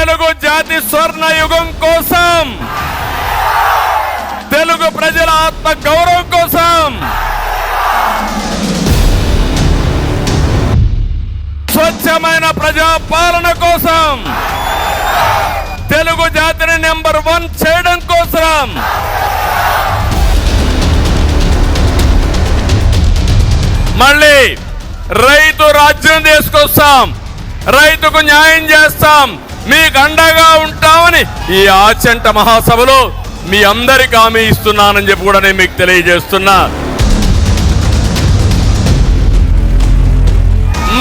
తెలుగు జాతి స్వర్ణ యుగం కోసం, తెలుగు ప్రజల ఆత్మ గౌరవం కోసం, స్వచ్ఛమైన ప్రజాపాలన కోసం, తెలుగు జాతిని నెంబర్ 1 చేయడం కోసం మళ్ళీ రైతు రాజ్యం తీసుకొస్తాం, రైతుకు న్యాయం చేస్తాం, మీకు అండగా ఉంటామని ఈ ఆచంట మహాసభలో మీ అందరికి హామీ ఇస్తున్నానని చెప్పి కూడా నేను మీకు తెలియజేస్తున్నా.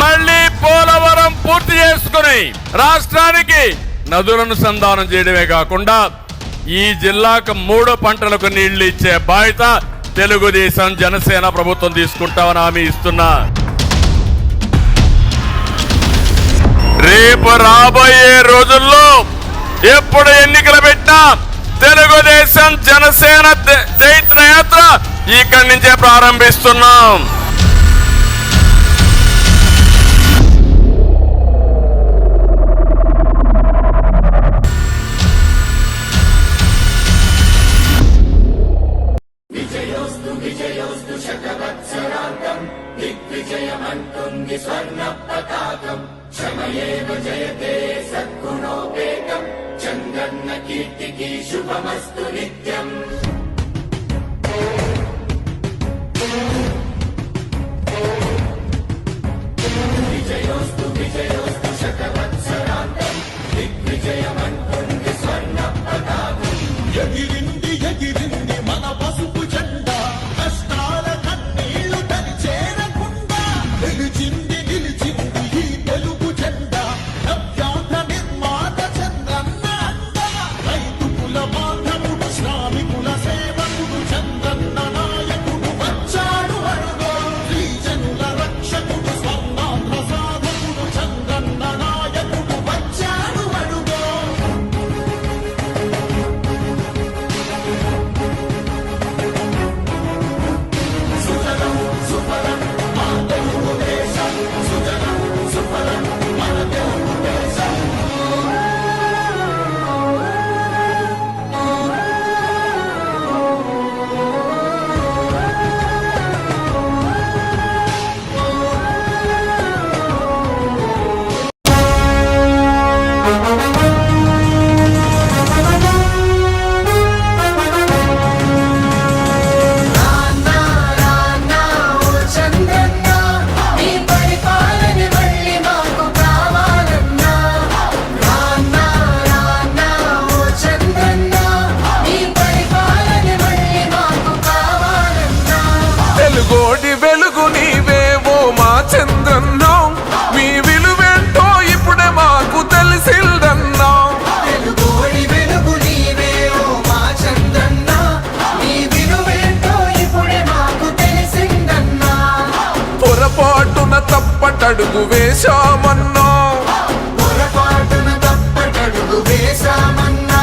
మళ్ళీ పోలవరం పూర్తి చేసుకుని రాష్ట్రానికి నదులను సంధానం చేయడమే కాకుండా ఈ జిల్లాకు 3 పంటలకు నీళ్లు ఇచ్చే బాధ్యత తెలుగుదేశం జనసేన ప్రభుత్వం తీసుకుంటామని హామీ ఇస్తున్నా. రేపు రాబోయే రోజుల్లో ఎప్పుడు ఎన్నికలు పెట్టినా తెలుగుదేశం జనసేన జైత్ర యాత్ర ఇక్కడి నుంచే ప్రారంభిస్తున్నాం. జయతే సద్గుణోపేతం చంద్రన్న కీర్తికి శుభమస్తు నిత్యం. విజయోస్తు విజయోస్తు శతవత్సరాంతం దిగ్విజయమంటుంది స్వర్ణ పతాకం. ఎగిరింది ఎగిరింది మన పసుపు జెండా, కష్టాల కన్నీళ్లు తని చేరకుండా నిలిచింది గోడి వెలుగు నీవేవో మా చంద్రన్నో, మీ విలువేంటో ఇప్పుడే మాకు తెలిసిందన్నా. గోడి వెలుగు నీవేవో మా చంద్రన్న, మీ విలువేంటో ఇప్పుడే మాకు తెలిసిందన్నా. పొరపాటున తప్పటడుగు వేశామన్నా, పొరపాటున తప్పటడుగు వేశామన్నా.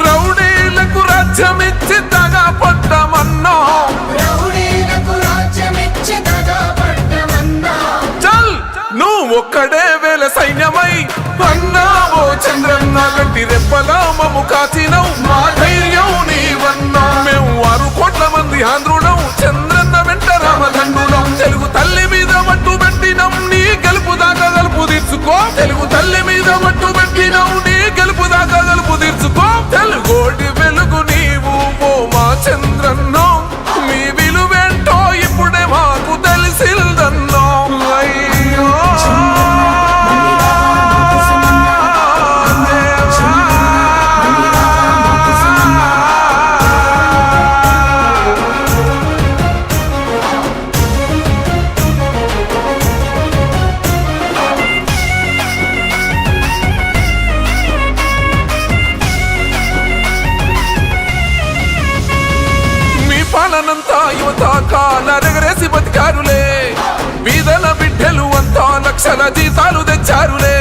రౌడీలకు రాజ్యమిచ్చి దగా పడ్డామన్నా, ఒక్కడే వేల సైన్యమై అన్నావో చంద్రన్న. గట్టి రెప్పలా మమ్ము కాచినవు, మా ధైర్యం నీవన్నా. మేము 6 కోట్ల మంది ఆంధ్రులం, చంద్రన్న వెంట రామదండులం. తెలుగు తల్లి మీద మట్టు పెట్టినం, నీ గెలుపు దాకా గలుపు తీర్చుకో. తెలుగు తల్లి మీద మట్టు పెట్టినం, నీ గెలుపు దాకా గలుపు తీర్చుకో. తెలుగోటి వెలుగు నీవు ఓ మా చంద్రన్నో, మీ విలువేంటో ఇప్పుడే మాకు తెలిసిందన్నో. పాలనంతా యువత కాలరెగరేసి బతికారులే, వీధల బిడ్డలు అంతా లక్షల జీతాలు తెచ్చారులే.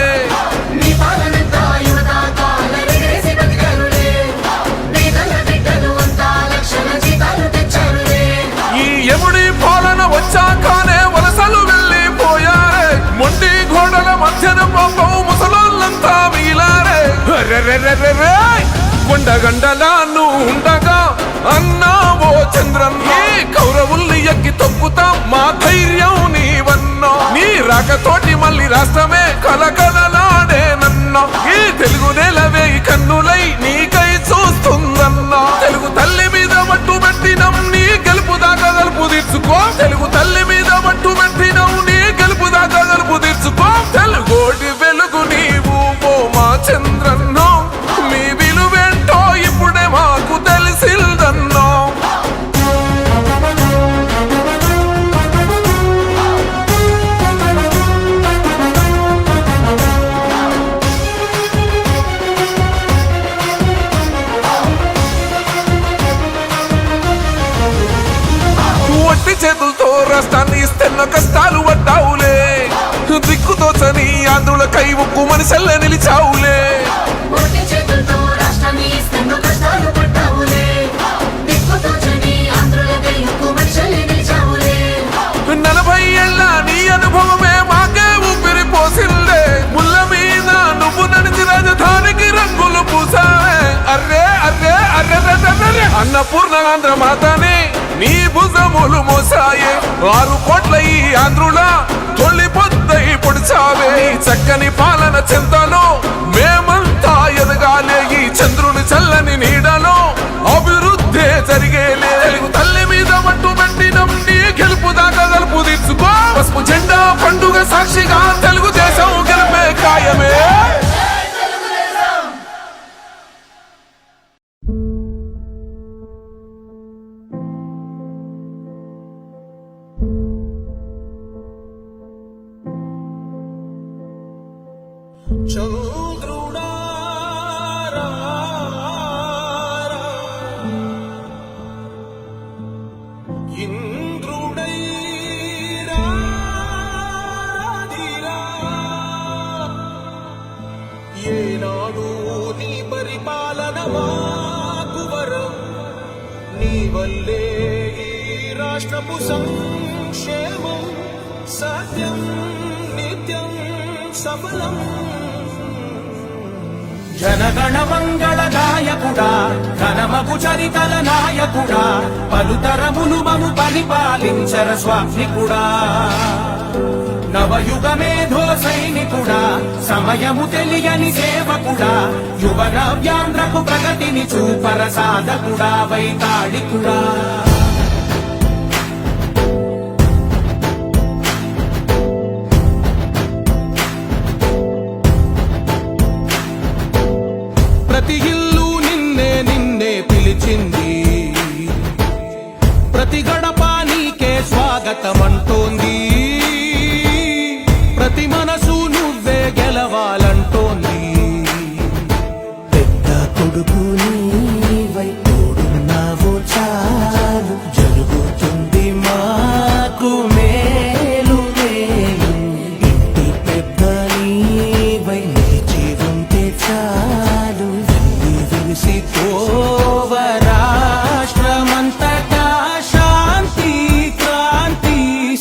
ఈ ఎముడి పాలన వచ్చాకనే వలసలు వెళ్ళిపోయారే, మొండి గోడల మధ్యన పాపం ముసలోళ్ళంతా మిగిలారే. అరెరెరెరెరెరె కొండగండలా నువ్వు ఉండగా అన్నావో చంద్రన్న కౌరవుల్ని ఎక్కి తొక్కుతాం మా ధైర్యం నీవన్నా నీ రాకతోటి మళ్ళీ రాష్ట్రమే కలకలలాడేనన్నా ఈ తెలుగు నేలవే కన్నులై నీకై చూస్తుందన్నా తెలుగు తల్లి మీద మట్టు పెట్టినం నీ గెలుపు దాకా గలుపు తీర్చుకో తెలుగు తల్లి మీద మట్టు పెట్టినం నీ గెలుపు దాకా గలుపు తీర్చుకో తెలుగోటి వెలుగు నీవు ఓ మా చంద్రన్నో మీ విలువేంటో ఇప్పుడే మాకు తెలిసిందన్నో వట్టి చేతులతో రాష్ట్రాన్ని ఇస్తున్న కష్టాలు పడ్డావులే దిక్కుతోచని ఆంధ్రుల కై ఉక్కు మనిషల్ల నిలిచావులే ఒట్టి చేతులతో రాష్ట్రాన్ని ఇస్తున్న కష్టాలు పడ్డావులే దిక్కుతోచని ఆంధ్రులకై ఉక్కు మనిషిని నిలిచావులే 40 ఏళ్ళ నీ అనుభవమే మాకే ఊపిరి పోసిందే ముళ్ళ మీద నువ్వు నడిచి రాజధానికి రంగులు పూసావే అర్రే అర్రే అర్రే అన్నపూర్ణ ఆంధ్ర మాతని నీ భుజములు మోసాయే 6 కోట్ల ఈ ఆంధ్రుల తొలి పొద్దై పొడిచావే ఈ చక్కని పాలన చెంతలో మేమంతా ఎదగాలే ఈ చంద్రుని చల్లని నీడలో అభివృద్ధి జరిగేలే తెలుగు తల్లి మీద మట్టు పెట్టినం నీ గెలుపు దాకా గలుపు తీర్చుకో పసుపు జెండా పండుగ సాక్షిగా తెలుగు దేశం గెలిపే ఖాయమే ఏనాడు నీ పరిపాలన మాకు వరం నీ వల్లే ఈ రాష్ట్రపు సంక్షేమం సత్యం నిత్యం సఫలం జనగణ మంగళ నాయకుడా ఘనమగు చరితల నాయకుడా పలుతరములు మము పరిపాలించర స్వామికుడా నవయుగ మేధో సైనికుడా సమయము తెలియని సేవకుడా యువ నవ్యాంధ్రకు ప్రగతిని చూపర సాధకుడా వైతాళికుడా ప్రతి ఇల్లు నిన్నే నిన్నే పిలిచింది ప్రతి గడప నీకే స్వాగతమంటోంది ప్రతి మనసు నువ్వే గెలవాలంటోంది పెద్ద కొడుకు నీవై తోడున్నావు చాలు జరుగుతుంది మాకు మేలు మేలు ఇంటి పెద్ద నీవై నిలిచి ఉంటే చాలు వెలిసి పోవ రాష్ట్రమంతటా శాంతి క్రాంతి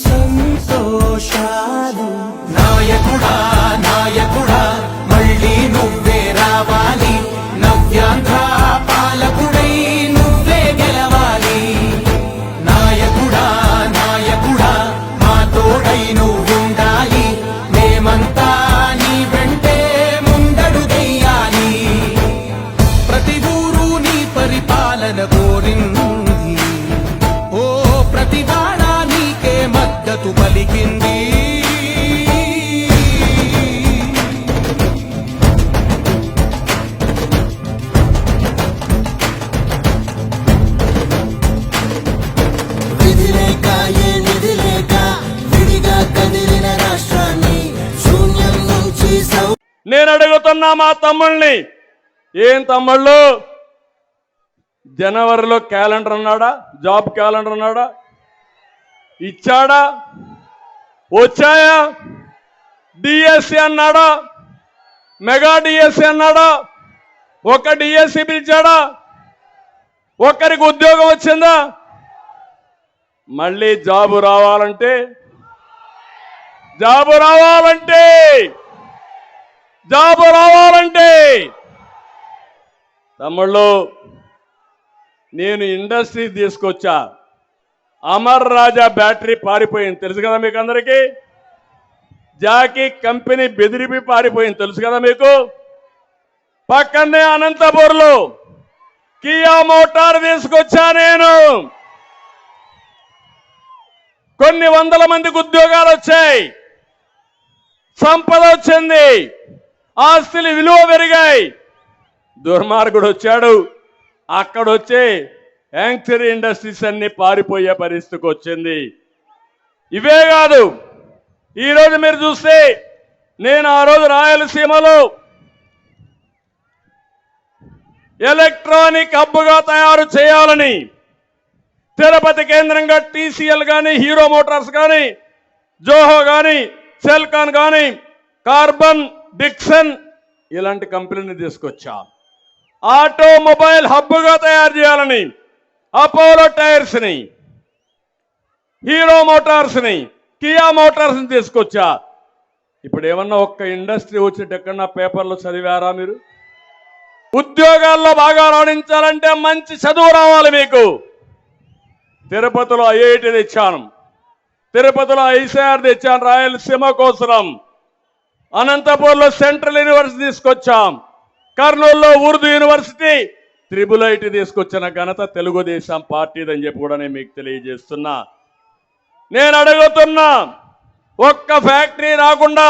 సంతోషాలు నాయకుడా నాయకుడా మళ్ళీ నువ్వే రావాలి నవ్యాంధ్ర పాలకుడై నువ్వే గెలవాలి నాయకుడా నాయకుడా మా తోడై నువ్వుండాలి మేమంతా నీ వెంటే ముందడుగెయ్యాలి ప్రతి ఊరు నీ పరిపాలన కోరింది ఓ ప్రతి వాడ నీకే మద్దతు పలికింది విధి లేక ఏ నిధి లేక విడిగా కదిలిన రాష్ట్రాన్ని శూన్యం నుంచి నేను అడుగుతున్నా మా తమ్ముళ్ళని, ఏం తమ్ముళ్ళు జనవరిలో క్యాలెండర్ అన్నాడా? జాబ్ క్యాలెండర్ అన్నాడా? ఇచ్చాడా? వచ్చాయా? డిఎస్సి అన్నాడా? మెగా డిఎస్సి అన్నాడా? ఒక డిఎస్సి పిలిచాడా? ఒక్కరికి ఉద్యోగం వచ్చిందా? మళ్ళీ జాబు రావాలంటే తమ్ముళ్ళు, నేను ఇండస్ట్రీ తీసుకొచ్చా. అమర్ రాజా బ్యాటరీ పారిపోయింది తెలుసు కదా మీకు అందరికీ. జాకీ కంపెనీ బెదిరిపి పారిపోయింది తెలుసు కదా మీకు. పక్కనే అనంతపూర్లో కియా మోటార్ తీసుకొచ్చా నేను. కొన్ని వందల మందికి ఉద్యోగాలు వచ్చాయి, సంపద వచ్చింది, ఆస్తులు విలువ పెరిగాయి. దుర్మార్గుడు వచ్చాడు, అక్కడొచ్చే యాంక్చరీ ఇండస్ట్రీస్ అన్ని పారిపోయే పరిస్థితికి వచ్చింది. ఇవే కాదు, ఈరోజు మీరు చూస్తే నేను ఆ రోజు రాయలసీమలో ఎలక్ట్రానిక్ హబ్గా తయారు చేయాలని తిరుపతి కేంద్రంగా టీసీఎల్ కానీ, హీరో మోటార్స్ కానీ, జోహో కానీ, సెల్కాన్ కానీ, కార్బన్, డిక్సన్ ఇలాంటి కంపెనీని తీసుకొచ్చా. ఆటోమొబైల్ హబ్గా తయారు చేయాలని అపోలో టైర్స్ని, హీరో మోటార్స్ని, కియా మోటార్స్ని తీసుకొచ్చా. ఇప్పుడు ఏమన్నా ఒక్క ఇండస్ట్రీ వచ్చేట ఎక్కడన్నా పేపర్లో చదివారా మీరు? ఉద్యోగాల్లో బాగా రాణించాలంటే మంచి చదువు రావాలి మీకు. తిరుపతిలో ఐఐటి తెచ్చాను, తిరుపతిలో ఐసీఆర్ తెచ్చాను రాయలసీమ కోసం. అనంతపూర్లో సెంట్రల్ యూనివర్సిటీ తీసుకొచ్చాం, కర్నూలులో ఉర్దూ యూనివర్సిటీ, త్రిబుల్ ఐటీ తీసుకొచ్చిన ఘనత తెలుగుదేశం పార్టీదని చెప్పి కూడా నేను మీకు తెలియజేస్తున్నా. నేను అడుగుతున్నా, ఒక్క ఫ్యాక్టరీ రాకుండా,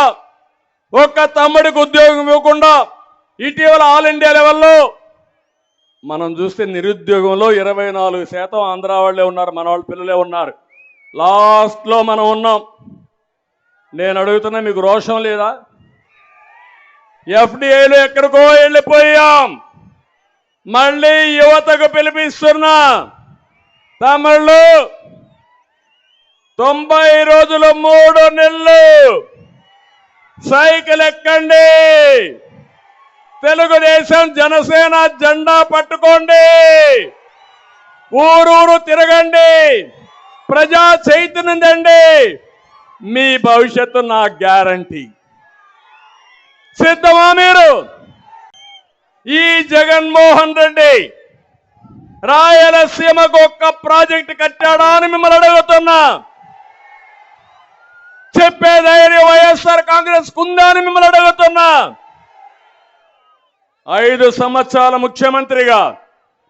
ఒక్క తమ్ముడికి ఉద్యోగం ఇవ్వకుండా, ఇటీవల ఆల్ ఇండియా లెవెల్లో మనం చూస్తే నిరుద్యోగంలో 24% ఆంధ్ర వాళ్ళే ఉన్నారు, మన వాళ్ళ పిల్లలే ఉన్నారు. లాస్ట్లో మనం ఉన్నాం. నేను అడుగుతున్నా, మీకు రోషం లేదా? ఎఫ్డిఐలో ఎక్కడికో వెళ్ళిపోయాం. మళ్ళీ యువతకు పిలిపిస్తున్నా, తమిళ్ళు 90 రోజులు 3 నెలలు సైకిల్ ఎక్కండి, తెలుగుదేశం జనసేన జెండా పట్టుకోండి, ఊరూరు తిరగండి, ప్రజా చైతన్యం తండి, మీ భవిష్యత్తు నా గ్యారంటీ. సిద్ధమా మీరు? ఈ జగన్మోహన్ రెడ్డి రాయలసీమకు ఒక్క ప్రాజెక్టు కట్టాడా అని మిమ్మల్ని అడుగుతున్నా. చెప్పే ధైర్యం వైఎస్ఆర్ కాంగ్రెస్ కుందా అని మిమ్మల్ని అడుగుతున్నా. 5 సంవత్సరాల ముఖ్యమంత్రిగా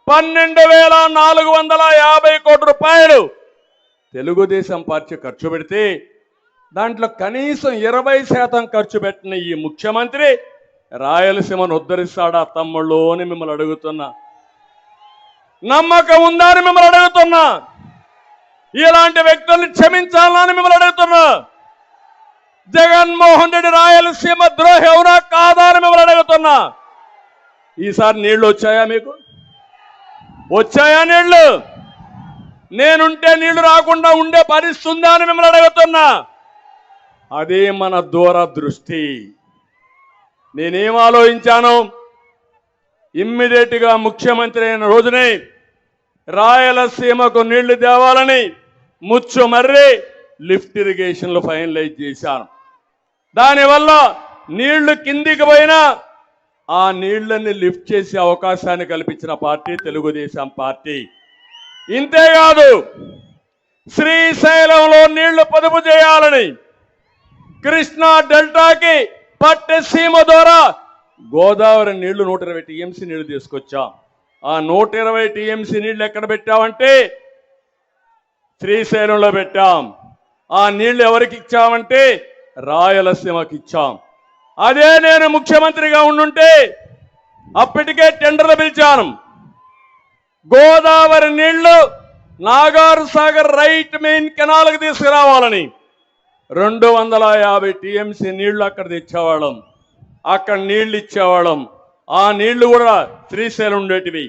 12,450 కోట్ల రూపాయలు తెలుగుదేశం పార్టీ ఖర్చు పెడితే దాంట్లో కనీసం 20% ఖర్చు పెట్టిన ఈ ముఖ్యమంత్రి రాయలసీమను ఉద్ధరిస్తాడా తమ్ముళ్ళు అని మిమ్మల్ని అడుగుతున్నా. నమ్మకం ఉందా అని మిమ్మల్ని అడుగుతున్నా. ఇలాంటి వ్యక్తుల్ని క్షమించాలని మిమ్మల్ని అడుగుతున్నా. జగన్మోహన్ రెడ్డి రాయలసీమ ద్రోహి అవునా కాదా అని మిమ్మల్ని అడుగుతున్నా. ఈసారి నీళ్లు వచ్చాయా మీకు? వచ్చాయా నీళ్లు? నేనుంటే నీళ్లు రాకుండా ఉండే పరిస్థితి ఉందా అని మిమ్మల్ని అడుగుతున్నా. అదే మన దూరదృష్టి. నేనేం ఆలోచించాను, ఇమ్మీడియట్గా ముఖ్యమంత్రి అయిన రోజునే రాయలసీమకు నీళ్లు తేవాలని ముచ్చుమర్రి లిఫ్ట్ ఇరిగేషన్లు ఫైనలైజ్ చేశాను. దానివల్ల నీళ్లు కిందికి పోయినా ఆ నీళ్లని లిఫ్ట్ చేసే అవకాశాన్ని కల్పించిన పార్టీ తెలుగుదేశం పార్టీ. ఇంతేకాదు, శ్రీశైలంలో నీళ్లు పొదుపు చేయాలని కృష్ణా డెల్టాకి పట్టసీమ ద్వారా గోదావరి నీళ్లు 120 టీఎంసీ నీళ్లు తీసుకొచ్చాం. ఆ 120 టీఎంసీ నీళ్లు ఎక్కడ పెట్టామంటే శ్రీశైలంలో పెట్టాం. ఆ నీళ్లు ఎవరికి ఇచ్చామంటే రాయలసీమకి ఇచ్చాం. అదే నేను ముఖ్యమంత్రిగా ఉండుంటే అప్పటికే టెండర్లు పిలిచాను. గోదావరి నీళ్లు నాగార్ సాగర్ రైట్ మెయిన్ కెనాల్కి తీసుకురావాలని 250 టీఎంసీ నీళ్లు అక్కడ తెచ్చేవాళ్ళం, అక్కడ నీళ్లు ఇచ్చేవాళ్ళం. ఆ నీళ్లు కూడా శ్రీశైలం ఉండేటివి.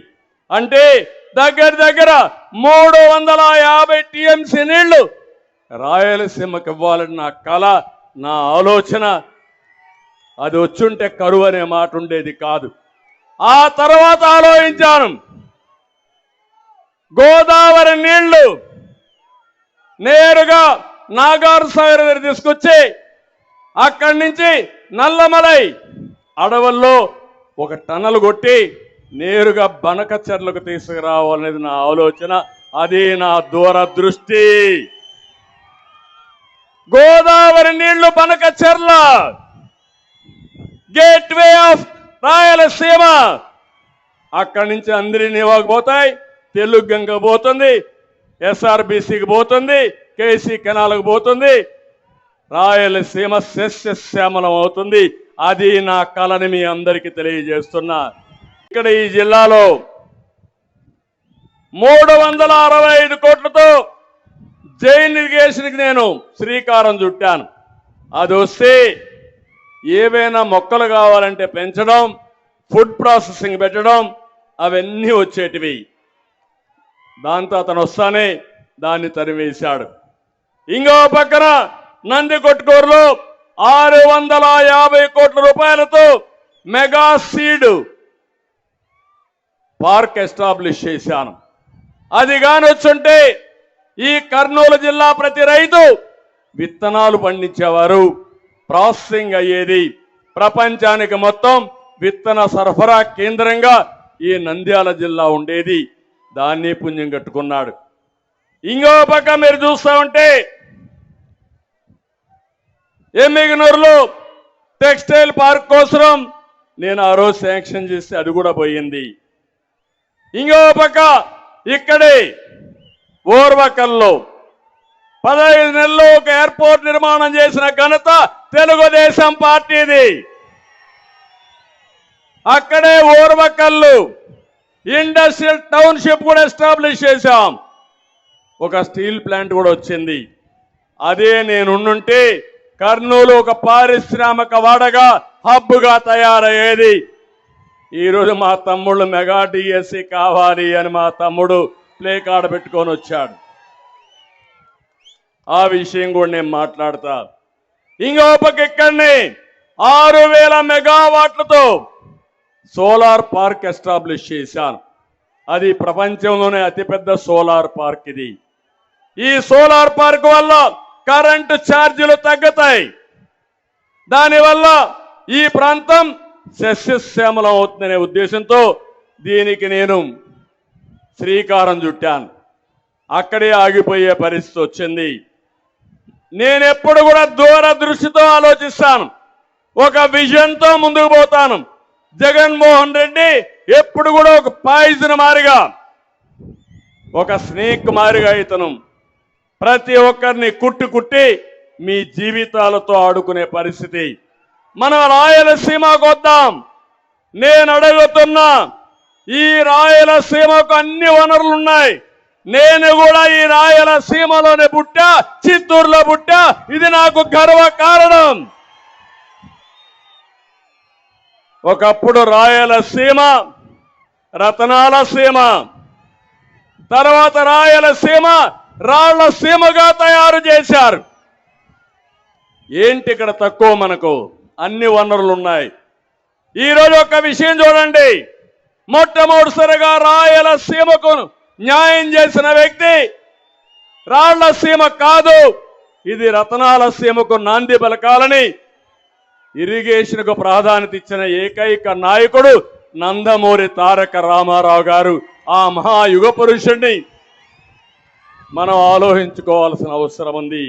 అంటే దగ్గర దగ్గర 350 టీఎంసీ నీళ్లు రాయలసీమకి ఇవ్వాలని నా కళ, నా ఆలోచన. అది వచ్చుంటే కరువు అనే మాట ఉండేది కాదు. ఆ తర్వాత ఆలోచించాను, గోదావరి నీళ్లు నేరుగా నాగార్ సాగర్ దగ్గర తీసుకొచ్చి అక్కడి నుంచి నల్లమలై అడవుల్లో ఒక టన్నల్ కొట్టి నేరుగా బనకచెర్లకు తీసుకురావాలనేది నా ఆలోచన, అది నా దూరదృష్టి. గోదావరి నీళ్లు బనకచెర్ల, గేట్వే ఆఫ్ రాయలసీమ. అక్కడి నుంచి అందరినీ పోతాయి, తెలుగు గంగ పోతుంది, ఎస్ఆర్బిసికి పోతుంది, కేసీ కెనాల్కి పోతుంది, రాయలసీమ సస్యశ్యామలం అవుతుంది. అది నా కళని మీ అందరికీ తెలియజేస్తున్నా. ఇక్కడ ఈ జిల్లాలో 365 కోట్లతో జైన్ ఇరిగేషన్కి నేను శ్రీకారం చుట్టాను. అది వస్తే ఏవైనా మొక్కలు కావాలంటే పెంచడం, ఫుడ్ ప్రాసెసింగ్ పెట్టడం, అవన్నీ వచ్చేటివి. దాంతో అతను వస్తానే దాన్ని తరివేశాడు. ఇంకో పక్కన నందికొట్కూరులో 650 కోట్ల రూపాయలతో మెగా సీడ్ పార్క్ ఎస్టాబ్లిష్ చేశాను. అది కానొచ్చుంటే ఈ కర్నూలు జిల్లా ప్రతి రైతు విత్తనాలు పండించేవారు, ప్రాసెసింగ్ అయ్యేది. ప్రపంచానికి మొత్తం విత్తన సరఫరా కేంద్రంగా ఈ నంద్యాల జిల్లా ఉండేది. దాన్ని పుణ్యం కట్టుకున్నాడు. ఇంకో పక్క మీరు చూస్తా ఉంటే ఎమ్మిగనూరులో టెక్స్టైల్ పార్క్ కోసం నేను ఆ రోజు శాంక్షన్ చేస్తే అది కూడా పోయింది. ఇంకో పక్క ఇక్కడే ఓర్వకల్లో 15 నెలల్లో ఒక ఎయిర్పోర్ట్ నిర్మాణం చేసిన ఘనత తెలుగుదేశం పార్టీది. అక్కడే ఓర్వకల్లు ఇండస్ట్రియల్ టౌన్షిప్ కూడా ఎస్టాబ్లిష్ చేశాం. ఒక స్టీల్ ప్లాంట్ కూడా వచ్చింది. అదే నేనుంటే కర్నూలు ఒక పారిశ్రామిక వాడగా హబ్గా తయారయ్యేది. ఈరోజు మా తమ్ముళ్ళు మెగా డిఎస్సి కావాలి అని మా తమ్ముడు ప్లే కార్డ్ పెట్టుకొని వచ్చాడు. ఆ విషయం కూడా నేను మాట్లాడతా. ఇంకో పక్క ఇక్కడనే 6000 మెగావాట్లతో సోలార్ పార్క్ ఎస్టాబ్లిష్ చేశాను. అది ప్రపంచంలోనే అతిపెద్ద సోలార్ పార్క్ ఇది. ఈ సోలార్ పార్క్ వల్ల కరెంటు ఛార్జీలు తగ్గుతాయి. దానివల్ల ఈ ప్రాంతం సస్యశ్యామలం అవుతుందనే ఉద్దేశంతో దీనికి నేను శ్రీకారం చుట్టాను. అక్కడే ఆగిపోయే పరిస్థితి వచ్చింది. నేనెప్పుడు కూడా దూరదృష్టితో ఆలోచిస్తాను, ఒక విజన్తో ముందుకు పోతాను. జగన్మోహన్ రెడ్డి ఎప్పుడు కూడా ఒక పాయిజన్ మారిగా, ఒక స్నేక్ మారిగా ఇతను ప్రతి ఒక్కరిని కుట్టి మీ జీవితాలతో ఆడుకునే పరిస్థితి. మనం రాయలసీమకు వద్దాం. నేను అడుగుతున్నా, ఈ రాయలసీమకు అన్ని వనరులు ఉన్నాయి. నేను కూడా ఈ రాయలసీమలోనే పుట్టా, చిత్తూరులో పుట్టా. ఇది నాకు గర్వ కారణం. ఒకప్పుడు రాయలసీమ రతనాల సీమ, తర్వాత రాయలసీమ రాళ్ల సీమగా తయారు చేశారు. ఏంటి ఇక్కడ తక్కువ? మనకు అన్ని వనరులు ఉన్నాయి. ఈరోజు ఒక విషయం చూడండి, మొట్టమొదటిసారిగా రాయలసీమకు న్యాయం చేసిన వ్యక్తి రాళ్ల సీమ కాదు, ఇది రతనాల సీమకు నాంది పలకాలని ఇరిగేషన్కు ప్రాధాన్యత ఇచ్చిన ఏకైక నాయకుడు నందమూరి తారక రామారావు గారు. ఆ మహాయుగ పురుషుణ్ణి మనం ఆలోచించుకోవాల్సిన అవసరం ఉంది.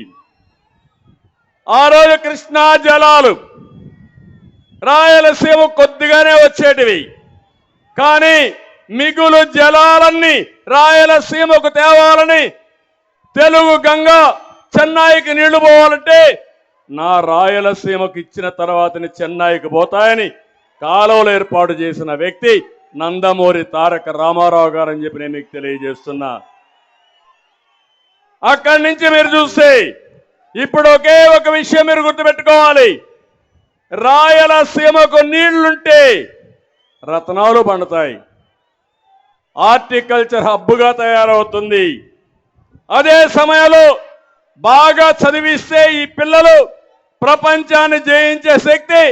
ఆ రోజు కృష్ణా జలాలు రాయలసీమ కొద్దిగానే వచ్చేటివి, కానీ మిగులు జలాలన్నీ రాయలసీమకు తేవాలని, తెలుగు గంగ చెన్నైకి నీళ్లు పోవాలంటే నా రాయలసీమకు ఇచ్చిన తర్వాతని చెన్నైకి పోతాయని కాలువలు ఏర్పాటు చేసిన వ్యక్తి నందమూరి తారక రామారావు గారు అని చెప్పి నేను మీకు తెలియజేస్తున్నా. అక్కడి నుంచి మీరు చూస్తే ఇప్పుడు ఒకే ఒక విషయం మీరు గుర్తుపెట్టుకోవాలి, రాయలసీమకు నీళ్లుంటే రత్నాలు పండుతాయి, హార్టికల్చర్ హబ్గా తయారవుతుంది. అదే సమయంలో బాగా చదివిస్తే ఈ పిల్లలు ప్రపంచాన్ని జయించే శక్తి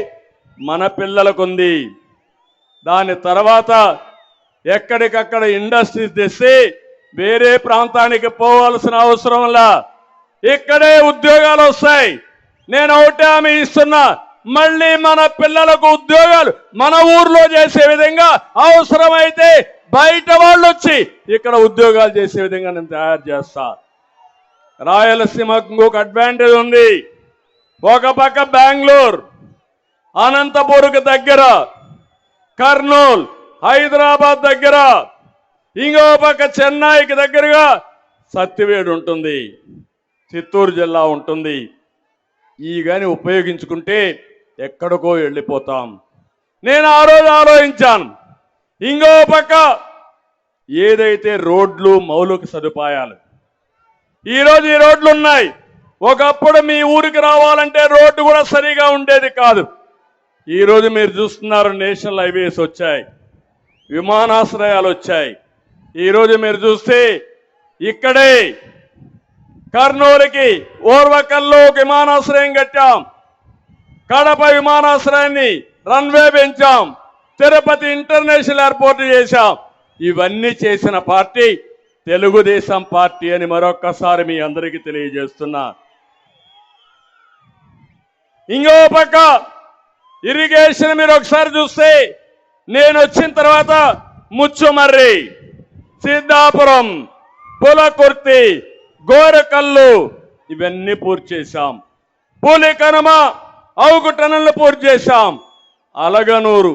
మన పిల్లలకుంది. దాని తర్వాత ఎక్కడికక్కడ ఇండస్ట్రీస్ తెస్తే వేరే ప్రాంతానికి పోవాల్సిన అవసరంలా ఇక్కడే ఉద్యోగాలు వస్తాయి. నేను ఒకటే హామీ ఇస్తున్నా, మళ్ళీ మన పిల్లలకు ఉద్యోగాలు మన ఊర్లో చేసే విధంగా, అవసరమైతే బయట వాళ్ళు వచ్చి ఇక్కడ ఉద్యోగాలు చేసే విధంగా నేను తయారు చేస్తా. రాయలసీమకు ఇంకొక అడ్వాంటేజ్ ఉంది. ఒక పక్క బెంగళూరు, అనంతపూర్కి దగ్గర, కర్నూలు, హైదరాబాద్ దగ్గర, ఇంకో పక్క చెన్నైకి దగ్గరగా సత్యవేడు ఉంటుంది, చిత్తూరు జిల్లా ఉంటుంది. ఈ గాని ఉపయోగించుకుంటే ఎక్కడికో వెళ్ళిపోతాం. నేను ఆ రోజు ఆలోచించాను. ఇంకో పక్క ఏదైతే రోడ్లు, మౌలిక సదుపాయాలు, ఈరోజు ఈ రోడ్లు ఉన్నాయి. ఒకప్పుడు మీ ఊరికి రావాలంటే రోడ్డు కూడా సరిగా ఉండేది కాదు. ఈరోజు మీరు చూస్తున్నారు, నేషనల్ హైవేస్ వచ్చాయి, విమానాశ్రయాలు వచ్చాయి. ఈరోజు మీరు చూస్తే ఇక్కడే కర్నూలుకి ఓర్వకల్లో ఒక విమానాశ్రయం కట్టాం, కడప విమానాశ్రయాన్ని రన్వే పెంచాం, తిరుపతి ఇంటర్నేషనల్ ఎయిర్పోర్ట్ చేశాం. ఇవన్నీ చేసిన పార్టీ తెలుగుదేశం పార్టీ అని మరొక్కసారి మీ అందరికీ తెలియజేస్తున్నా. ఇంకో పక్క ఇరిగేషన్ మీరు ఒకసారి చూస్తే, నేను వచ్చిన తర్వాత ముచ్చుమర్రి, సిద్ధాపురం, పులకుర్తి, గోరకల్లు ఇవన్నీ పూర్తి చేశాం. పూలికనుమ, అవుగు టనల్ని పూర్తి చేశాం. అలగనూరు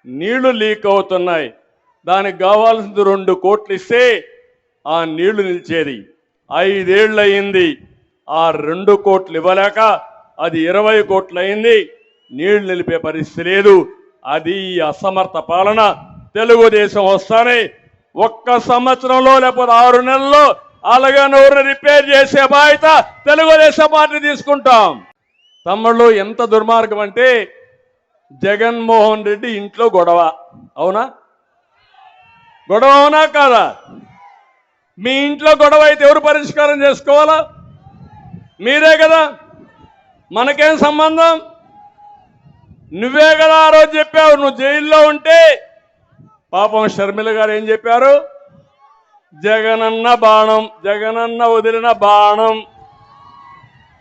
నీళ్లు లీక్ అవుతున్నాయి, దానికి కావాల్సింది 2 కోట్లు ఇస్తే ఆ నీళ్లు నిలిచేది. 5 ఏళ్ళు అయింది, ఆ 2 కోట్లు ఇవ్వలేక అది 20 కోట్లు అయింది. నీళ్లు నిలిపే పరిస్థితి లేదు. అది అసమర్థ పాలన. తెలుగుదేశం వస్తానే 1 సంవత్సరంలో లేకపోతే 6 నెలల్లో అలగనూరు రిపేర్ చేసే బాధ్యత తెలుగుదేశం పార్టీ తీసుకుంటాం. తమ్ముళ్ళు, ఎంత దుర్మార్గం అంటే, జగన్మోహన్ రెడ్డి ఇంట్లో గొడవ. అవునా? గొడవ అవునా కాదా? మీ ఇంట్లో గొడవ అయితే ఎవరు పరిష్కారం చేసుకోవాలా? మీరే కదా. మనకేం సంబంధం? నువ్వే కదా ఆ రోజు చెప్పావు. నువ్వు జైల్లో ఉంటే పాపం షర్మిల గారు ఏం చెప్పారు? జగనన్న బాణం, జగనన్న వదిలిన బాణం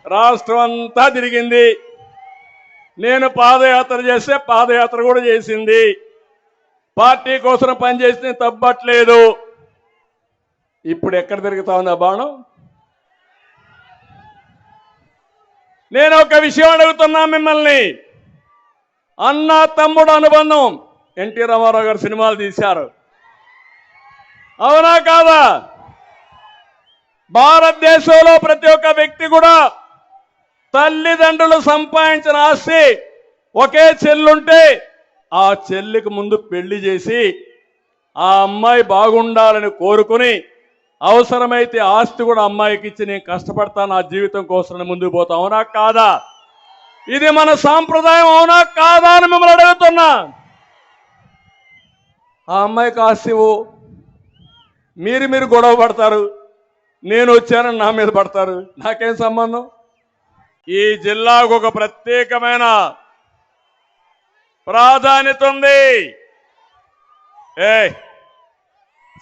రాష్ట్రం అంతా తిరిగింది. నేను పాదయాత్ర చేస్తే పాదయాత్ర కూడా చేసింది. పార్టీ కోసం పనిచేస్తే తప్పట్లేదు. ఇప్పుడు ఎక్కడ తిరుగుతా ఉంది ఆ బాణం? నేను ఒక విషయం అడుగుతున్నా మిమ్మల్ని. అన్న తమ్ముడు అనుబంధం, ఎన్టీ రామారావు గారు సినిమాలు తీశారు, అవునా కాదా? భారతదేశంలో ప్రతి ఒక్క వ్యక్తి కూడా తల్లిదండ్రులు సంపాదించిన ఆస్తి ఒకే చెల్లుంటే ఆ చెల్లికి ముందు పెళ్లి చేసి ఆ అమ్మాయి బాగుండాలని కోరుకుని, అవసరమైతే ఆస్తి కూడా అమ్మాయికి ఇచ్చి నేను కష్టపడతాను నా జీవితం కోసం ముందుకు పోతా, అవునా కాదా? ఇది మన సాంప్రదాయం, అవునా కాదా అని మిమ్మల్ని అడుగుతున్నా. ఆ అమ్మాయికి ఆస్తి మీరు గొడవ పడతారు, నేను వచ్చానని నా మీద పడతారు, నాకేం సంబంధం? ఈ జిల్లాకు ఒక ప్రత్యేకమైన ప్రాధాన్యత ఉంది.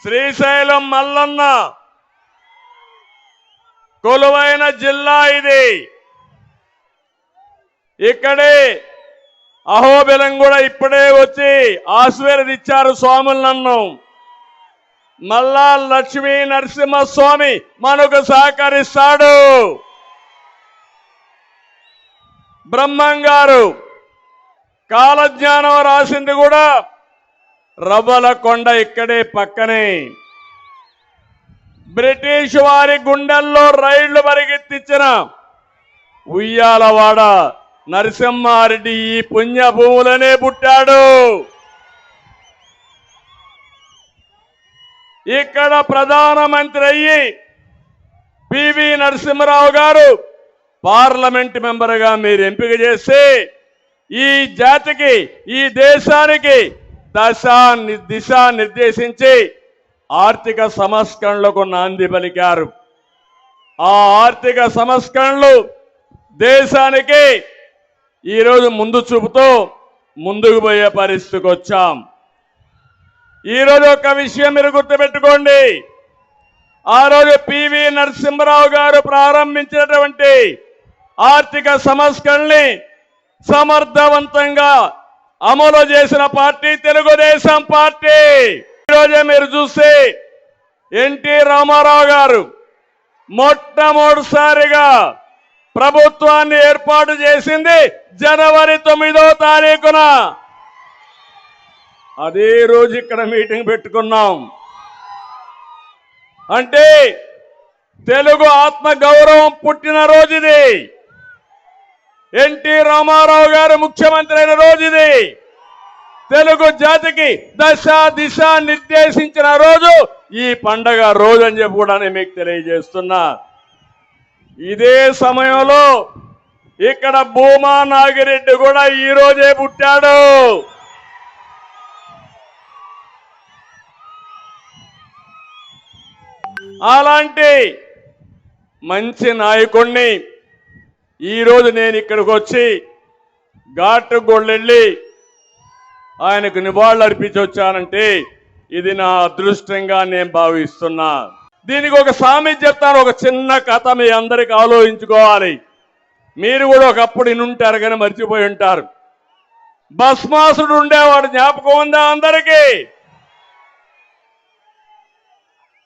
శ్రీశైలం మల్లన్న కొలువైన జిల్లా ఇది. ఇక్కడే అహోబిలం కూడా ఇప్పుడే వచ్చి ఆశీర్వదించారు స్వాములు నన్ను. మల్లా లక్ష్మీ నరసింహస్వామి మనకు సహకరిస్తాడు. బ్రహ్మంగారు కాలజ్ఞానం రాసింది కూడా రవ్వల కొండ ఇక్కడే పక్కనే. బ్రిటిష్ వారి గుండెల్లో రైళ్లు పరిగెత్తించిన ఉయ్యాలవాడ నరసింహారెడ్డి ఈ పుణ్యభూములనే పుట్టాడు. ఇక్కడ ప్రధానమంత్రి అయ్యి పివి నరసింహరావు గారు పార్లమెంట్ మెంబర్గా మీరు ఎంపిక చేస్తే ఈ జాతికి, ఈ దేశానికి దిశ నిర్దేశించి ఆర్థిక సంస్కరణలకు నాంది పలికారు. ఆ ఆర్థిక సంస్కరణలు దేశానికి ఈరోజు ముందు చూపుతూ ముందుకు పోయే పరిస్థితికి వచ్చాం. ఈరోజు ఒక విషయం మీరు గుర్తుపెట్టుకోండి. ఆ రోజు పివి నరసింహరావు గారు ప్రారంభించినటువంటి ఆర్థిక సంస్కరణని సమర్థవంతంగా అమలు చేసిన పార్టీ తెలుగుదేశం పార్టీ. ఈరోజే మీరు చూస్తే ఎన్టీ రామారావు గారు మొట్టమొదటిసారిగా ప్రభుత్వాన్ని ఏర్పాటు చేసింది జనవరి 9వ తారీఖున. అదే రోజు ఇక్కడ మీటింగ్ పెట్టుకున్నాం. అంటే తెలుగు ఆత్మ గౌరవం పుట్టిన రోజు ఇది. ఎన్టీ రామారావు గారు ముఖ్యమంత్రి అయిన రోజు ఇది. తెలుగు జాతికి దశ దిశ నిర్దేశించిన రోజు ఈ పండగ రోజు అని చెప్పి కూడా నేను మీకు తెలియజేస్తున్నా. ఇదే సమయంలో ఇక్కడ భూమా నాగిరెడ్డి కూడా ఈ రోజే పుట్టాడు. అలాంటి మంచి నాయకుడిని ఈరోజు నేను ఇక్కడికి వచ్చి ఘాటు గొళ్ళెళ్ళి ఆయనకు నివాళులు అర్పించి వచ్చానంటే ఇది నా అదృష్టంగా నేను భావిస్తున్నా. దీనికి ఒక సామెత చెప్తాను, ఒక చిన్న కథ మీ అందరికి ఆలోచించుకోవాలి. మీరు కూడా ఒకప్పుడు ఇనుంటారు కానీ మర్చిపోయి ఉంటారు. భస్మాసుడు ఉండేవాడు, జ్ఞాపకం ఉందా అందరికీ?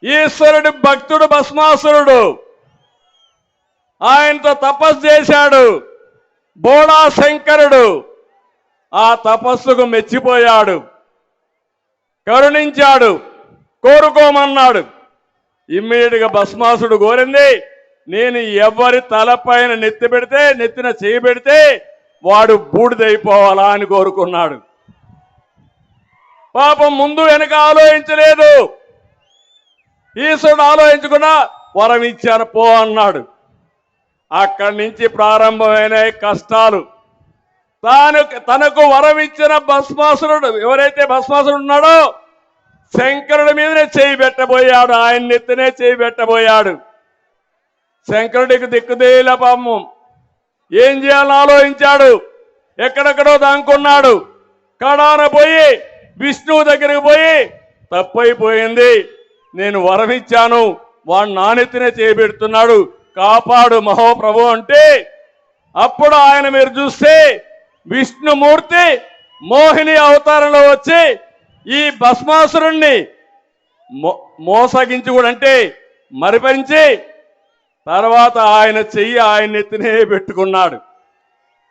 ఈశ్వరుడి భక్తుడు భస్మాసురుడు. ఆయనతో తపస్సు చేశాడు బోడా శంకరుడు. ఆ తపస్సుకు మెచ్చిపోయాడు, కరుణించాడు, కోరుకోమన్నాడు. ఇమ్మీడియట్ గా భస్మాసుడు కోరింది, నేను ఎవరి తలపైన నెత్తి పెడితే, నెత్తిన చేయి పెడితే వాడు బూడిదైపోవాలా అని కోరుకున్నాడు. పాపం ముందు వెనక ఆలోచించలేదు. ఈశ్వరుడు ఆలోచించుకున్నా వరం ఇచ్చాను పో అన్నాడు. అక్కడి నుంచి ప్రారంభమైన కష్టాలు. తనకు వరం ఇచ్చిన భస్మాసురుడు, ఎవరైతే భస్మాసురుడు ఉన్నాడో శంకరుడి మీదనే చేయి పెట్టబోయాడు, ఆయన నెత్తినే చేయి పెట్టబోయాడు. శంకరుడికి దిక్కుదేల పాపం ఏం చేయాలని ఆలోచించాడు. ఎక్కడెక్కడో దాంకున్నాడు. కడాన పోయి విష్ణువు దగ్గరికి పోయి తప్పైపోయింది, నేను వరం ఇచ్చాను, వాడు నానెత్తినే చేయబెడుతున్నాడు, కాపాడు మహోప్రభు అంటే అప్పుడు ఆయన మీరు చూస్తే విష్ణుమూర్తి మోహిని అవతారంలో వచ్చి ఈ భస్మాసురుణ్ణి మోసగించి కూడా అంటే మరిపరించి తర్వాత ఆయన చెయ్యి ఆయన ఎత్తినే పెట్టుకున్నాడు.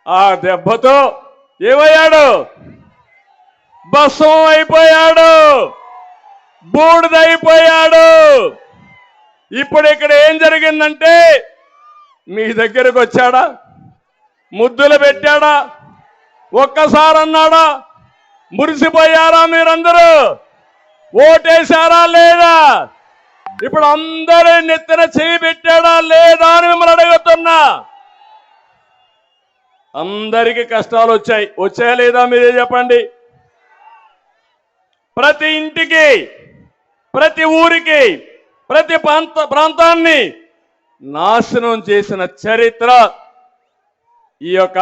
ఆ దెబ్బతో ఏమయ్యాడు? భస్మం అయిపోయాడు, బూడిదైపోయాడు. ఇప్పుడు ఇక్కడ ఏం జరిగిందంటే మీ దగ్గరకు వచ్చాడా? ముద్దులు పెట్టాడా? ఒక్కసారి అన్నాడా? మురిసిపోయారా మీరందరూ? ఓటేశారా లేదా? ఇప్పుడు అందరూ నెత్తిన చేయి పెట్టాడా లేదా అని మిమ్మల్ని అడుగుతున్నా. అందరికీ కష్టాలు వచ్చాయా లేదా మీరే చెప్పండి. ప్రతి ఇంటికి, ప్రతి ఊరికి, ప్రతి ప్రాంతాన్ని నాశనం చేసిన చరిత్ర ఈ యొక్క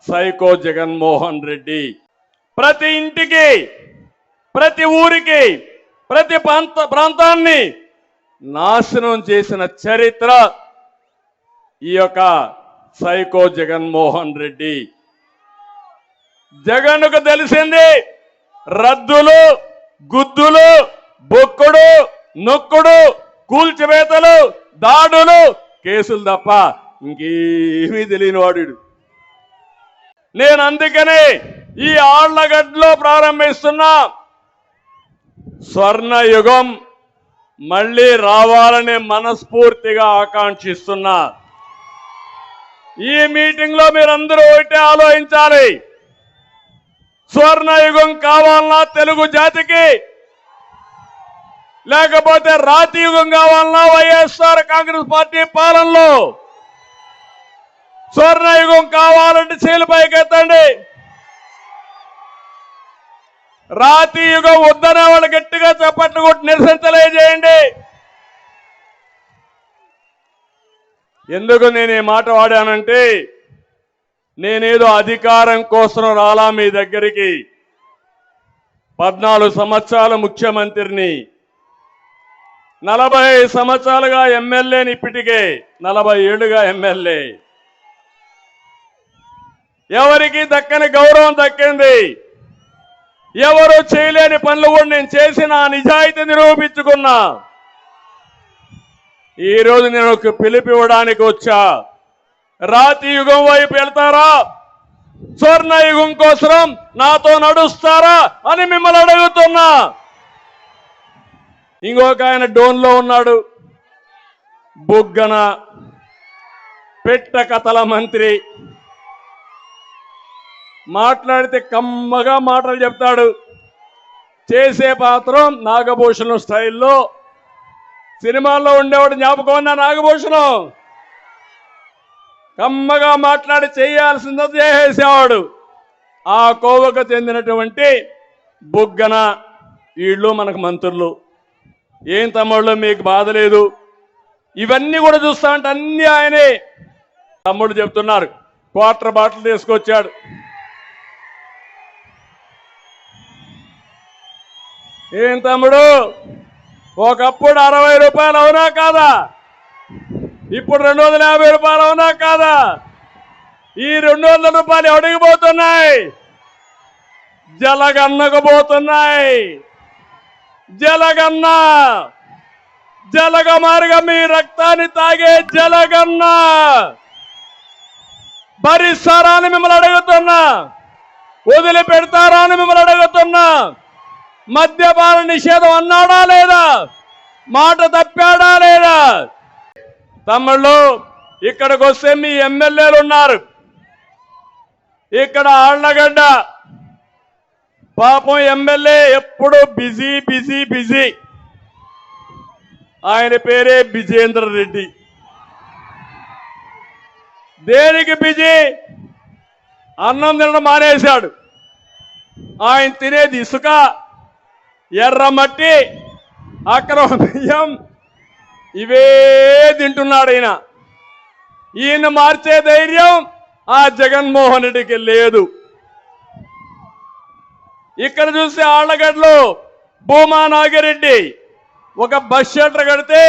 సైకో జగన్మోహన్ రెడ్డి. ప్రతి ఇంటికి, ప్రతి ఊరికి, ప్రతి ప్రాంతాన్ని నాశనం చేసిన చరిత్ర ఈ యొక్క సైకో జగన్మోహన్ రెడ్డి. జగన్కు తెలిసింది రద్దులు, గుద్దులు, బొక్కుడు, నొక్కుడు, కూల్చివేతలు, దాడులు, కేసులు తప్ప ఇంకేమీ తెలియని వాడు. నేను అందుకనే ఈ ఆళ్లగడ్డలో ప్రారంభిస్తున్నా స్వర్ణ యుగం మళ్ళీ రావాలని మనస్ఫూర్తిగా ఆకాంక్షిస్తున్నా. ఈ మీటింగ్ లో మీరందరూ ఒకటే ఆలోచించాలి. స్వర్ణ యుగం కావాలన్నా తెలుగు జాతికి, లేకపోతే రాతి యుగం కావాలన్నా వైఎస్ఆర్ కాంగ్రెస్ పార్టీ పాలనలో? స్వర్ణ యుగం కావాలంటే చేలు పైకెత్తండి. రాతి యుగం వద్దనే వాళ్ళు గట్టిగా చప్పట్లు కొట్టి నిరసన తెలియజేయండి. ఎందుకు నేను ఈ మాట వాడానంటే నేనేదో అధికారం కోసం రాలా మీ దగ్గరికి. 14 సంవత్సరాల ముఖ్యమంత్రిని, 40 సంవత్సరాలుగా ఎమ్మెల్యేని, ఇప్పటికే 40 ఏళ్లుగా ఎమ్మెల్యే. ఎవరికి దక్కని గౌరవం దక్కింది. ఎవరు చేయలేని పనులు కూడా నేను చేసిన నిజాయితీ నిరూపించుకున్నా. ఈరోజు నేను ఒక పిలుపు ఇవ్వడానికి వచ్చా. రాతి యుగం వైపు వెళ్తారా, స్వర్ణ యుగం కోసం నాతో నడుస్తారా అని మిమ్మల్ని అడుగుతున్నా. ఇంకొక ఆయన డోన్లో ఉన్నాడు, బుగ్గన పెట్ట కథల మంత్రి. మాట్లాడితే కమ్మగా మాటలు చెప్తాడు. చేసే పాత్రం నాగభూషణం స్టైల్లో. సినిమాల్లో ఉండేవాడు జ్ఞాపకం ఉన్నా నాగభూషణం. కమ్మగా మాట్లాడి చేయాల్సిందో చేసేవాడు. ఆ కోవకు చెందినటువంటి బుగ్గన వీళ్ళు మనకు మంత్రులు. ఏం తమ్ముళ్ళు మీకు బాధ లేదు, ఇవన్నీ కూడా చూస్తా అంటే అన్ని ఆయనే. తమ్ముడు చెప్తున్నారు క్వార్టర్ బాటిల్ తీసుకొచ్చాడు. ఏం తమ్ముడు, ఒకప్పుడు 60 రూపాయలు అవునా కాదా? ఇప్పుడు 250 రూపాయలు అవునా కాదా? ఈ 200 రూపాయలు ఎవడికి పోతున్నాయి? జలగన్నకు పోతున్నాయి. జలగన్న, జలగ మార్గం మీ రక్తాన్ని తాగే జలగన్న భరిస్తారా అని మిమ్మల్ని అడుగుతున్నా. వదిలిపెడతారా అని మిమ్మల్ని అడుగుతున్నా. మద్యపాన నిషేధం అన్నాడా లేదా? మాట తప్పాడా లేదా? తమ్ముళ్ళు, ఇక్కడికి వస్తే మీ ఎమ్మెల్యేలు ఉన్నారు. ఇక్కడ ఆళ్లగడ్డ పాపం ఎమ్మెల్యే ఎప్పుడు బిజీ బిజీ బిజీ. ఆయన పేరే విజేంద్ర రెడ్డి. దేనికి బిజీ? అన్నం తినడం మానేశాడు. ఆయన తినేది ఇసుక, ఎర్రమట్టి, అక్రమ బియ్యం, ఇవే తింటున్నాడు ఆయన. ఈయన మార్చే ధైర్యం ఆ జగన్మోహన్ రెడ్డికి లేదు. ఇక్కడ చూస్తే ఆళ్లగడ్డలో భూమా నాగిరెడ్డి ఒక బస్ షెల్టర్ కడితే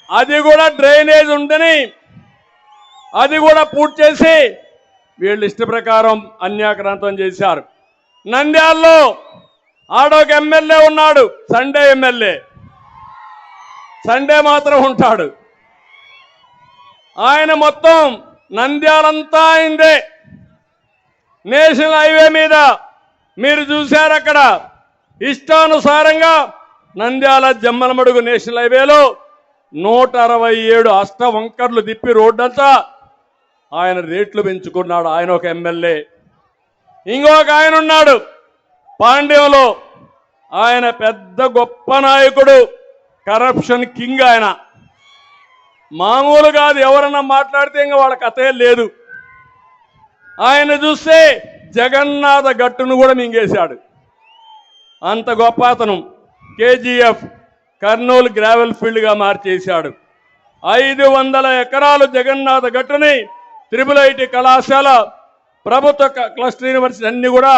అది కూడా డ్రైనేజ్ ఉందని అది కూడా పూర్తి చేసి వీళ్ళు ఇష్ట ప్రకారం అన్యాక్రాంతం చేశారు. నంద్యాలలో ఆడొక ఎమ్మెల్యే ఉన్నాడు, సండే ఎమ్మెల్యే. సండే మాత్రం ఉంటాడు. ఆయన మొత్తం నంద్యాలంతా అయిందే. నేషనల్ హైవే మీద మీరు చూశారు, అక్కడ ఇష్టానుసారంగా నంద్యాల జమ్మలమడుగు నేషనల్ హైవేలో 167 అష్ట వంకర్లు తిప్పి రోడ్డంతా ఆయన రేట్లు పెంచుకున్నాడు. ఆయన ఒక ఎమ్మెల్యే. ఇంకొక ఆయన ఉన్నాడు పాండ్యంలో. ఆయన పెద్ద గొప్ప నాయకుడు, కరప్షన్ కింగ్. ఆయన మామూలు కాదు. ఎవరన్నా మాట్లాడితే ఇంకా వాళ్ళ కథే లేదు. ఆయన చూస్తే జగన్నాథ గట్టును కూడా మింగేశాడు. అంత గొప్ప అతను. కేజీఎఫ్ కర్నూలు గ్రావెల్ ఫీల్డ్గా మార్చేశాడు. 500 ఎకరాలు జగన్నాథ గట్టుని త్రిపుల్ కళాశాల, ప్రభుత్వ క్లస్టర్ యూనివర్సిటీ అన్ని కూడా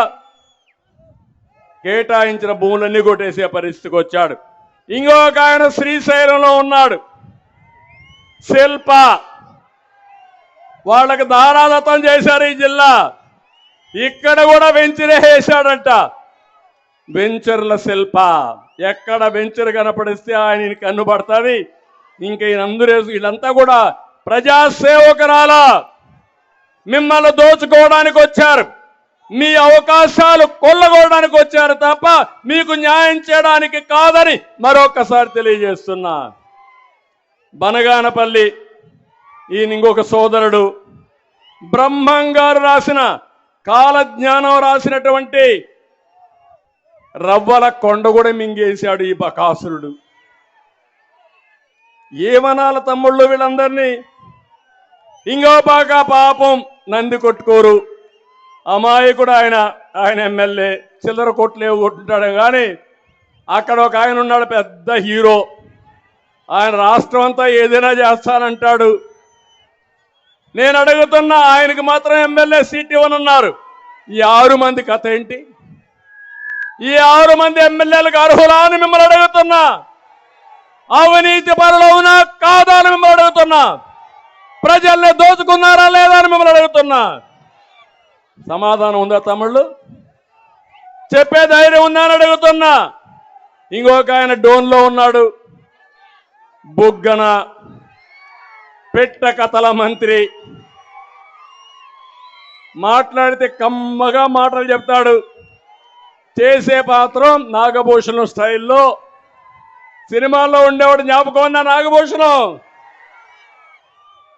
కేటాయించిన భూములన్నీ కొట్టేసే పరిస్థితికి వచ్చాడు. ఇంకొక ఆయన శ్రీశైలంలో ఉన్నాడు, శిల్ప. వాళ్ళకి దారాదత్తం చేశారు ఈ జిల్లా. ఇక్కడ కూడా వెంచరే వేశాడంట. వెంచర్ల శిల్ప. ఎక్కడ వెంచర్ కనపడిస్తే ఆయన కన్నుపడుతుంది. ఇంకా ఈయనందరూ వీళ్ళంతా కూడా ప్రజాసేవకురాల. మిమ్మల్ని దోచుకోవడానికి వచ్చారు, మీ అవకాశాలు కొల్లగొనడానికి వచ్చారు తప్ప మీకు న్యాయం చేయడానికి కాదని మరొకసారి తెలియజేస్తున్నా. బనగానపల్లి ఈయన ఇంకొక సోదరుడు బ్రహ్మం గారు రాసిన కాలజ్ఞానం రాసినటువంటి రవ్వల కొండ కూడా మింగేశాడు ఈ బకాసురుడు. ఏమనాల తమ్ముళ్ళు వీళ్ళందరినీ? ఇంకో బాగా పాపం నంది కొట్టుకోరు అమాయకుడు ఆయన. ఆయన ఎమ్మెల్యే చిల్లర కొట్లేవు కొట్టుంటాడు కానీ అక్కడ ఒక ఆయన ఉన్నాడు, పెద్ద హీరో. ఆయన రాష్ట్రం అంతా ఏదైనా చేస్తానంటాడు. నేను అడుగుతున్నా, ఆయనకి మాత్రం ఎమ్మెల్యే సీట్ ఇవ్వనున్నారు. ఈ 6 మంది కథ ఏంటి? ఈ 6 మంది ఎమ్మెల్యేలకు అర్హులా అని మిమ్మల్ని అడుగుతున్నా. అవినీతి పరులు అవునా కాదా అని మిమ్మల్ని అడుగుతున్నా. ప్రజల్ని దోచుకున్నారా లేదా అని మిమ్మల్ని అడుగుతున్నా. సమాధానం ఉందా తమ్ముళ్ళు? చెప్పే ధైర్యం ఉందా అని అడుగుతున్నా. ఇంకొక ఆయన డోన్లో ఉన్నాడు, బుగ్గన, పెట్ట కథల మంత్రి. మాట్లాడితే కమ్మగా మాటలు చెప్తాడు. చేసే పాత్రం నాగభూషణం స్టైల్లో. సినిమాల్లో ఉండేవాడు జ్ఞాపకం ఉందా నాగభూషణం?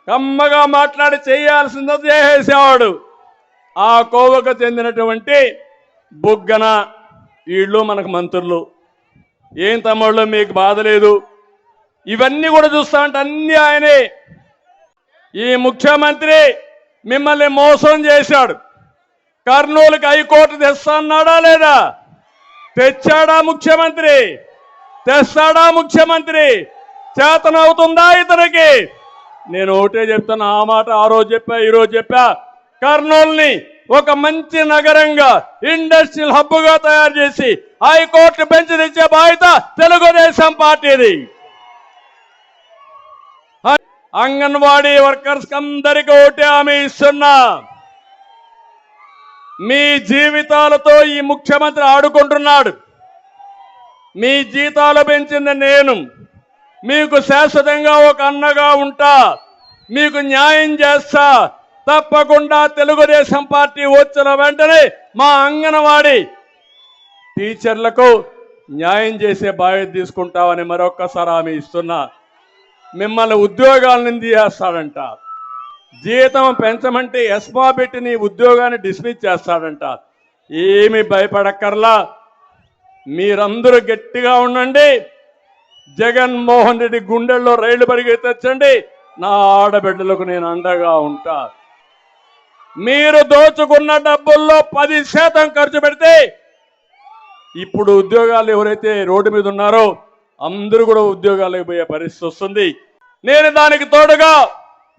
కమ్మగా మాట్లాడి చేయాల్సిందో చేసేవాడు. ఆ కోవకు చెందినటువంటి బుగ్గన వీళ్ళు మనకు మంత్రులు. ఏం తమ్ముళ్ళు మీకు బాధ లేదు? ఇవన్నీ కూడా చూస్తా అంటే అన్ని ఆయనే. ఈ ముఖ్యమంత్రి మిమ్మల్ని మోసం చేశాడు. కర్నూలుకి హైకోర్టు తెస్తా అన్నాడా లేదా? తెచ్చాడా ముఖ్యమంత్రి? తెస్తాడా ముఖ్యమంత్రి? చేతనవుతుందా ఇతనికి? నేను ఒకటే చెప్తాను, ఆ మాట ఆ రోజు చెప్పా, ఈ రోజు చెప్పా. కర్నూలుని ఒక మంచి నగరంగా, ఇండస్ట్రియల్ హబ్గా తయారు చేసి హైకోర్టు బెంచ్ తెచ్చే బాధ్యత తెలుగుదేశం పార్టీది. అంగన్వాడీ వర్కర్స్ అందరికీ ఒకటే హామీ ఇస్తున్నా, మీ జీవితాలతో ఈ ముఖ్యమంత్రి ఆడుకుంటున్నాడు. మీ జీతాలు పెంచింది నేను. మీకు శాశ్వతంగా ఒక అన్నగా ఉంటా, మీకు న్యాయం చేస్తా. తప్పకుండా తెలుగుదేశం పార్టీ వచ్చిన వెంటనే మా అంగన్వాడీ టీచర్లకు న్యాయం చేసే బాధ్యత తీసుకుంటామని మరొక్కసారి హామీ ఇస్తున్నా. మిమ్మల్ని ఉద్యోగాల నుంచి చేస్తాడంట. జీతం పెంచమంటే ఎస్మా పెట్టి నీ ఉద్యోగాన్ని డిస్మిస్ చేస్తాడంట. ఏమి భయపడక్కర్లా, మీరందరూ గట్టిగా ఉండండి. జగన్మోహన్ రెడ్డి గుండెల్లో రైళ్లు పరిగెత్తచ్చండి. నా ఆడబిడ్డలకు నేను అండగా ఉంటా. మీరు దోచుకున్న డబ్బుల్లో 10% ఖర్చు పెడితే ఇప్పుడు ఉద్యోగాలు ఎవరైతే రోడ్డు మీద ఉన్నారో అందరూ కూడా ఉద్యోగాలకు పోయే పరిస్థితి వస్తుంది. నేను దానికి తోడుగా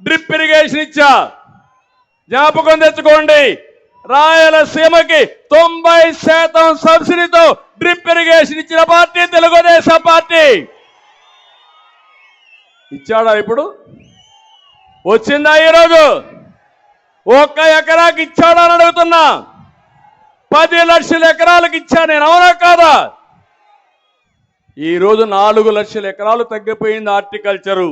డ్రిప్ ఇరిగేషన్ ఇచ్చా. జ్ఞాపకం తెచ్చుకోండి, రాయలసీమకి 90% సబ్సిడీతో డ్రిప్ ఇరిగేషన్ ఇచ్చిన పార్టీ తెలుగుదేశం పార్టీ. ఇచ్చాడా? ఇప్పుడు వచ్చిందా? ఈరోజు 1 ఎకరాకి ఇచ్చాడా అని అడుగుతున్నా. 10 లక్షల ఎకరాలకు ఇచ్చా నేను, అవునా కాదా? ఈరోజు 4 లక్షల ఎకరాలు తగ్గిపోయింది హార్టికల్చరు.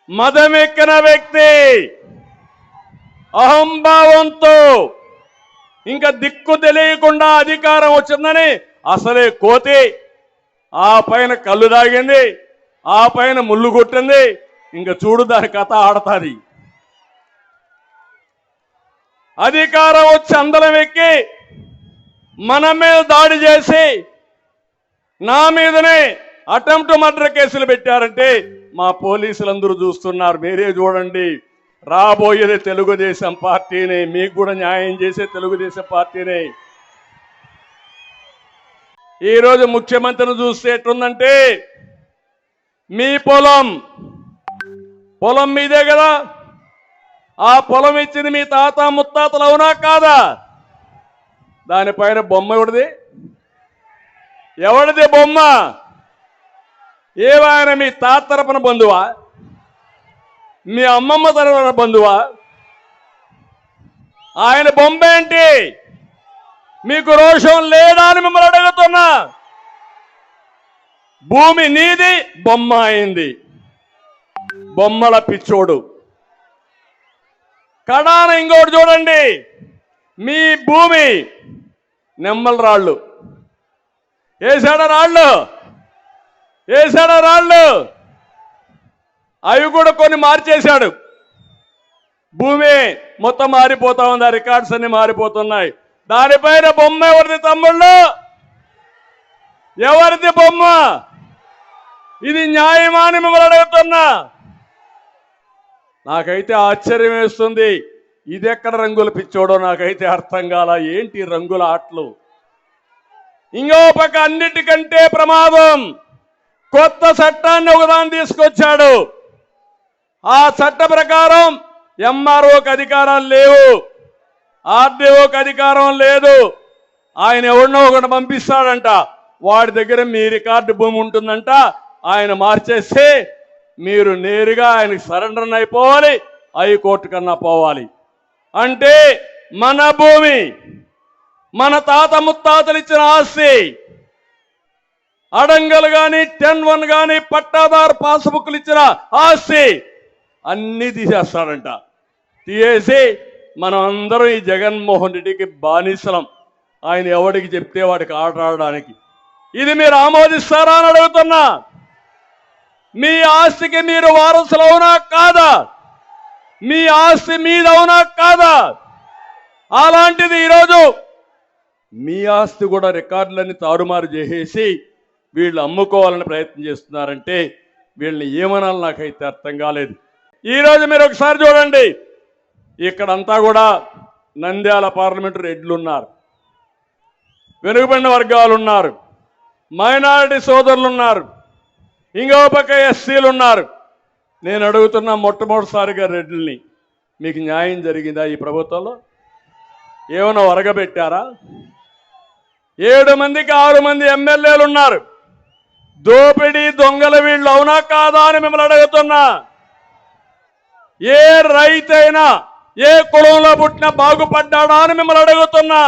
మదమెక్కిన వ్యక్తి అహంభావంతో ఇంకా దిక్కు తెలియకుండా అధికారం వచ్చిందని అసలే కోతి, ఆ పైన కళ్ళు దాగింది, ఆ పైన ముళ్ళు కొట్టింది. ఇంకా చూడు దాని కథ ఆడతాది. అధికారం వచ్చి అందలం ఎక్కి మన మీద దాడి చేసి నా మీదనే అటెంప్ట్ మర్డర్ కేసులు పెట్టారంటే మా పోలీసులందరూ చూస్తున్నారు. మీరే చూడండి. రాబోయేది తెలుగుదేశం పార్టీనే, మీకు కూడా న్యాయం చేసే తెలుగుదేశం పార్టీనే. ఈరోజు ముఖ్యమంత్రిని చూస్తే ఎట్లుందంటే, మీ పొలం మీదే కదా, ఆ పొలం ఇచ్చింది మీ తాత ముత్తాతలు, అవునా కాదా? దానిపైన బొమ్మ ఎవడిది బొమ్మ? ఏవాయన మీ తాత తరపున బంధువా? మీ అమ్మమ్మ తరపున బంధువా? ఆయన బొమ్మ ఏంటి? మీకు రోషం లేదా అని మిమ్మల్ని అడుగుతున్నా. భూమి నీది, బొమ్మ అయింది. బొమ్మల పిచ్చోడు. కడాన ఇంకోటి చూడండి, మీ భూమి నెమ్మల రాళ్ళు వేసాడా? రాళ్ళు అవి కూడా కొన్ని మార్చేశాడు. భూమి మొత్తం మారిపోతా ఉంది, రికార్డ్స్ అన్ని మారిపోతున్నాయి. దానిపైన బొమ్మ ఎవరిది తమ్ముళ్ళు? ఎవరిది బొమ్మ? ఇది న్యాయమా అని మిమ్మల్ని అడుగుతున్నా. నాకైతే ఆశ్చర్యం వేస్తుంది. ఇది ఎక్కడ రంగుల పిచ్చోడో నాకైతే అర్థం కాల. ఏంటి రంగుల ఆటలు? ఇంకో పక్క అన్నిటికంటే ప్రమాదం, కొత్త చట్టాన్ని ఒకదాన్ని తీసుకొచ్చాడు. ఆ చట్ట ప్రకారం ఎంఆర్ఓకి అధికారాలు లేవు, ఆర్డీఓకి అధికారం లేదు. ఆయన ఎవరినో ఒకటి పంపిస్తాడంట, వాడి దగ్గర మీ రికార్డు భూమి ఉంటుందంట. ఆయన మార్చేస్తే మీరు నేరుగా ఆయనకి సరెండర్ అయిపోవాలి, హైకోర్టు కన్నా పోవాలి. అంటే మన భూమి, మన తాత ముత్తాతలు ఇచ్చిన ఆస్తి, అడంగలు కానీ 10-1 కానీ పట్టాదారు పాస్బుక్లు ఇచ్చిన ఆస్తి అన్నీ తీసేస్తాడంట. తీసేసి మనం అందరం ఈ జగన్మోహన్ రెడ్డికి బానిసలం. ఆయన ఎవడికి చెప్తే వాడికి ఆట ఆడడానికి. ఇది మీరు ఆమోదిస్తారా అని అడుగుతున్నా. మీ ఆస్తికి మీరు వారసులు అవునా కాదా? మీ ఆస్తి మీదవునా కాదా? అలాంటిది ఈరోజు మీ ఆస్తి కూడా రికార్డులన్నీ తారుమారు చేసేసి వీళ్ళు అమ్ముకోవాలని ప్రయత్నం చేస్తున్నారంటే వీళ్ళని ఏమనాలి నాకైతే అర్థం కాలేదు. ఈరోజు మీరు ఒకసారి చూడండి, ఇక్కడంతా కూడా నంద్యాల పార్లమెంటు రెడ్లు ఉన్నారు, వెనుకబడిన వర్గాలు ఉన్నారు, మైనారిటీ సోదరులు ఉన్నారు, ఇంకో పక్క ఎస్సీలు ఉన్నారు. నేను అడుగుతున్న మొట్టమొదటిసారిగా రెడ్లని, మీకు న్యాయం జరిగిందా ఈ ప్రభుత్వంలో? ఏమైనా వరగబెట్టారా? 7 మందికి 6 మంది ఎమ్మెల్యేలు ఉన్నారు. దోపిడీ దొంగల వీళ్ళు అవునా కాదా అని మిమ్మల్ని అడుగుతున్నా. ఏ రైతైనా ఏ కులంలో పుట్టినా బాగుపడ్డాడా అని మిమ్మల్ని అడుగుతున్నా.